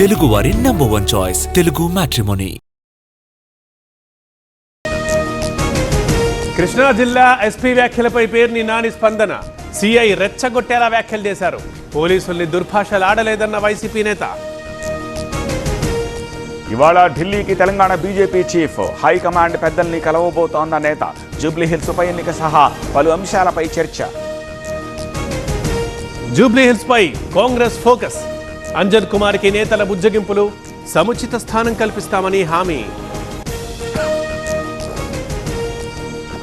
తెలుగువారి #1 choice Telugu matrimony. Krishna జిల్లా SP వ్యాఖ్యలపై పేర్ని నాని స్పందన. సిఐ రెచ్చగొట్టేలా వ్యాఖ్యలు చేశారు. పోలీసుల్ని దుర్భాషలాడలేదన్న వైసీపీ నేత. ఇవాళ ఢిల్లీకి తెలంగాణ బీజేపీ చీఫ్ హైకమాండ్ పెద్దల్ని కలవబోతోన్న నేత. జూబ్లీహిల్స్ ఉప ఎన్నిక సహా పలు అంశాలపై చర్చ. జూబ్లీహిల్స్ పై కాంగ్రెస్ ఫోకస్. అంజన్ కుమార్కి నేతల బుజ్జగింపులు, సముచిత స్థానం కల్పిస్తామని హామీ.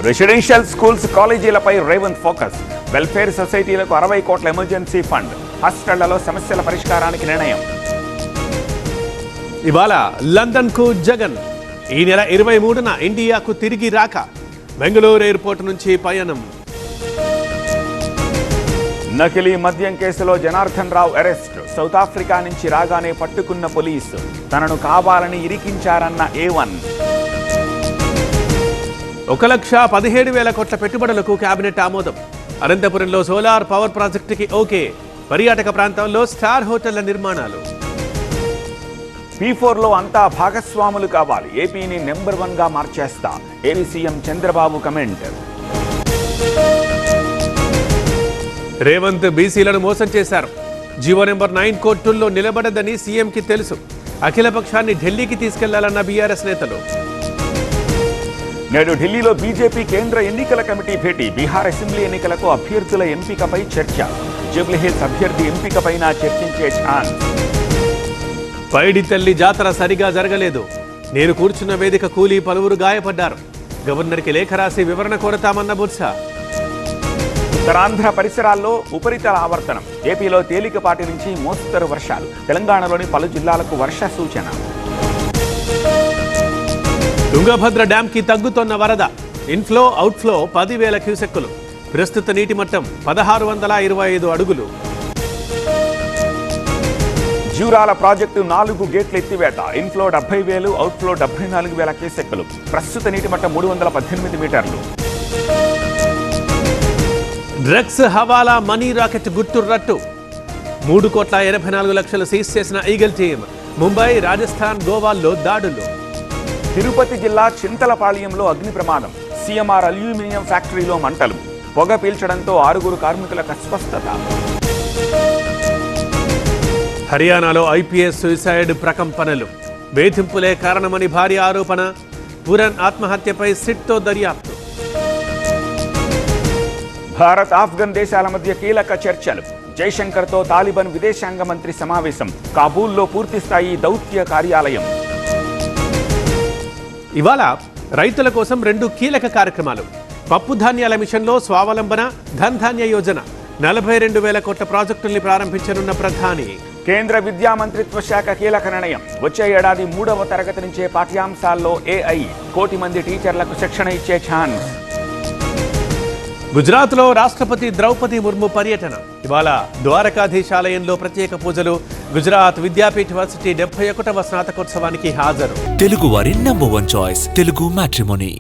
రెసిడెన్షియల్ స్కూల్స్ కాలేజీలపై రేవంత్ ఫోకస్. వెల్ఫేర్ సొసైటీలకు 60 కోట్ల ఎమర్జెన్సీ ఫండ్. హాస్టళ్లలో సమస్యల పరిష్కారానికి నిర్ణయం. ఇవాళ లండన్ కు జగన్. ఈ నెల 23న ఇండియాకు తిరిగి రాక. బెంగళూరు ఎయిర్పోర్ట్ నుంచి పయనం. నకిలీ మద్యం కేసులో Janardhan Rao arrest. South Africa నుంచి రాగానే పట్టుకున్న పోలీసు. తనను కావాలని ఇరికించారన్న A1. 1,17,000 కోట్ల పెట్టుబడులకు కేబినెట్ ఆమోదం. అనంతపురంలో సోలార్ పవర్ ప్రాజెక్టుకి ఓకే. పర్యాటక ప్రాంతంలో స్టార్ హోటళ్ల నిర్మాణాలు. P4లో అంతా భాగస్వాములు కావాలి. ఏపీని నెంబర్ 1గా మార్చేస్తా. AP CM Chandrababu comment. Revanth బీసీలను మోసం చేశారు. జీవో నెంబర్ 9 కోర్టుల్లో నిలబడదని సీఎంకి తెలుసు. అఖిలపక్షాన్ని ఢిల్లీకి తీసుకెళ్లాలన్న బీఆర్ఎస్ నేతలు. నేడు ఢిల్లీలో బీజేపీ కేంద్ర ఎన్నికల కమిటీ భేటీ. బీహార్ అసెంబ్లీ ఎన్నికలకు అభ్యర్థుల ఎంపికపై చర్చ. జూబ్లీహిల్స్ అభ్యర్థి ఎంపికపైన చర్చించే ఛాన్స్. పైడి తల్లి జాతర సరిగా జరగలేదు. నేను కూర్చున్న వేదిక కూలి పలువురు గాయపడ్డారు. గవర్నర్కి లేఖ రాసి వివరణ కోరతామన్న బొత్స. ఉత్తరాంధ్ర పరిసరాల్లో ఉపరితల ఆవర్తనం. ఏపీలో తేలికపాటి నుంచి మోస్తరు వర్షాలు. తెలంగాణలోని పలు జిల్లాలకు వర్ష సూచన. తుంగభద్ర డ్యాంకి తగ్గుతోన్న వరద. Inflow outflow 10,000 క్యూసెక్కులు. ప్రస్తుత నీటి మట్టం 1,625 అడుగులు. జూరాల ప్రాజెక్టు 4 గేట్ల ఎత్తివేత. Inflow 70,000, outflow 74,000 క్యూసెక్కులు. ప్రస్తుత నీటి మట్టం 318 మీటర్లు. డ్రగ్స్ హవాలా మనీ రాకెట్ గుట్టు రట్టు. 3,84,00,000 సీజ్ చేసిన ఈగల్ టీం. ముంబై, రాజస్థాన్, గోవాల్లో దాడులు. తిరుపతి జిల్లా చింతలపాళ్యంలో అగ్ని ప్రమాదం. సీఎంఆర్ అల్యూమినియం ఫ్యాక్టరీలో మంటలు. పొగ పీల్చడంతో 6 కార్మికులకు అస్వస్థత. హర్యానాలో ఐపీఎస్ సూసైడ్ ప్రకంపనలు. వేధింపులే కారణమని భార్య ఆరోపణ. పురన్ ఆత్మహత్యపై సిట్తో దర్యాప్తు. భారత్ ఆఫ్ఘన్ దేశాల మధ్య కీలక చర్చలు. జైశంకర్తో తాలిబాన్ విదేశాంగ మంత్రి సమావేశం. కాబూల్లో పూర్తిస్థాయి దౌత్య కార్యాలయం. ఇవాళ రైతుల కోసం 2 కీలక కార్యక్రమాలు. పప్పు ధాన్యాల మిషన్లో స్వావలంబన, ధన్ ధాన్య యోజన. 42,000 కోట్ల ప్రాజెక్టుల్ని ప్రారంభించనున్న ప్రధాని. కేంద్ర విద్యా మంత్రిత్వ శాఖ కీలక నిర్ణయం. వచ్చే ఏడాది 3వ తరగతి నుంచే పాఠ్యాంశాల్లో AI. 1 కోటి మంది టీచర్లకు శిక్షణ ఇచ్చే ఛాన్స్. గుజరాత్లో రాష్ట్రపతి ద్రౌపది ముర్ము పర్యటన. ఇవాళ ద్వారకాధీశాలయంలో ప్రత్యేక పూజలు. గుజరాత్ విద్యాపీఠ్ వర్సిటీ 71వ స్నాతకోత్సవానికి హాజరు. తెలుగువారి #1 చాయిస్ తెలుగు మ్యాట్రిమోనీ.